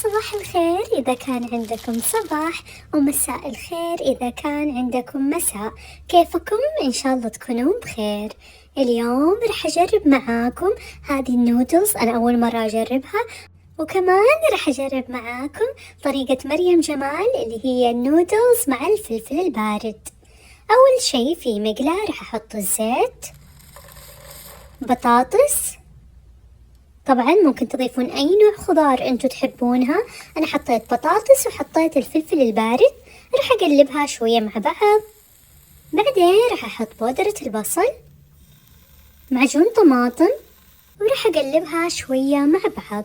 صباح الخير إذا كان عندكم صباح، ومساء الخير إذا كان عندكم مساء. كيفكم؟ إن شاء الله تكونون بخير. اليوم رح أجرب معاكم هذه النودلز، أنا أول مرة أجربها، وكمان رح أجرب معاكم طريقة مريم جمال اللي هي النودلز مع الفلفل البارد. أول شي في مقلاة رح أحط الزيت، بطاطس، طبعا ممكن تضيفون أي نوع خضار أنتوا تحبونها. أنا حطيت بطاطس وحطيت الفلفل البارد، راح أقلبها شوية مع بعض. بعدين راح أحط بودرة البصل، معجون طماطم، وراح أقلبها شوية مع بعض.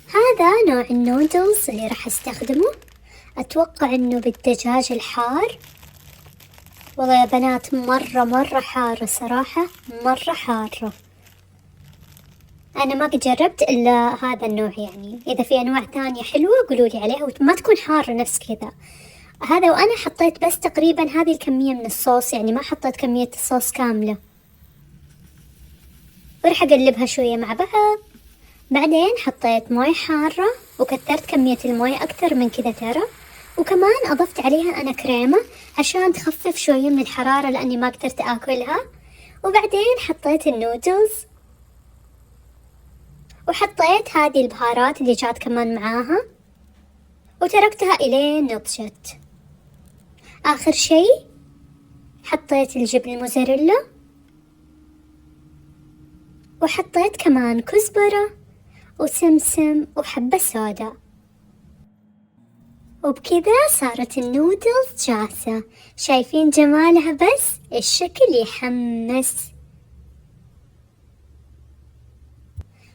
هذا نوع النودلز اللي راح أستخدمه. أتوقع إنه بالدجاج الحار. والله يا بنات مرة حارة صراحة، مرة حارة. أنا ما قد جربت إلا هذا النوع، يعني إذا في أنواع ثانية حلوة قولولي عليها وما تكون حارة نفس كذا. هذا وأنا حطيت بس تقريبا هذه الكمية من الصوص، يعني ما حطيت كمية الصوص كاملة. وراح أقلبها شوية مع بعض. بعدين حطيت موية حارة وكثرت كمية الموية أكثر من كذا ترى. وكمان أضفت عليها أنا كريمة عشان تخفف شوية من الحرارة لأني ما قدرت أكلها. وبعدين حطيت النودلز، وحطيت هذه البهارات اللي جات كمان معاها، وتركتها إلين نضجت. آخر شي حطيت الجبن الموزاريلا، وحطيت كمان كزبرة وسمسم وحبة سودا. وبكذا صارت النودلز جاهزة. شايفين جمالها؟ بس الشكل يحمس.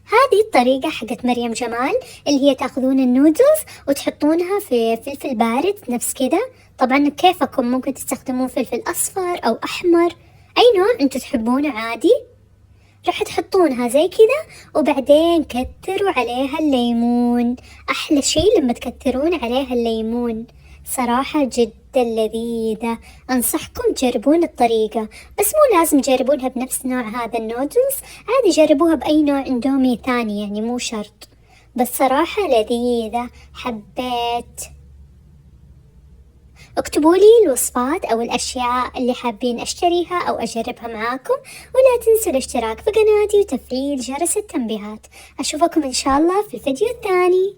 هذه الطريقة حقت مريم جمال، اللي هي تاخذون النودلز وتحطونها في فلفل بارد نفس كذا. طبعا كيفكم، ممكن تستخدمون فلفل أصفر أو أحمر، أي نوع أنتوا تحبونه عادي. راح تحطونها زي كذا، وبعدين كتروا عليها الليمون. أحلى شي لما تكترون عليها الليمون، صراحة جدا لذيذة. أنصحكم تجربون الطريقة، بس مو لازم تجربونها بنفس نوع هذا النودلز، عادي جربوها بأي نوع اندومي ثاني، يعني مو شرط. بس صراحة لذيذة، حبيت. اكتبوا لي الوصفات أو الأشياء اللي حابين أشتريها أو أجربها معاكم، ولا تنسوا الاشتراك في قناتي وتفعيل جرس التنبيهات. أشوفكم إن شاء الله في الفيديو الثاني.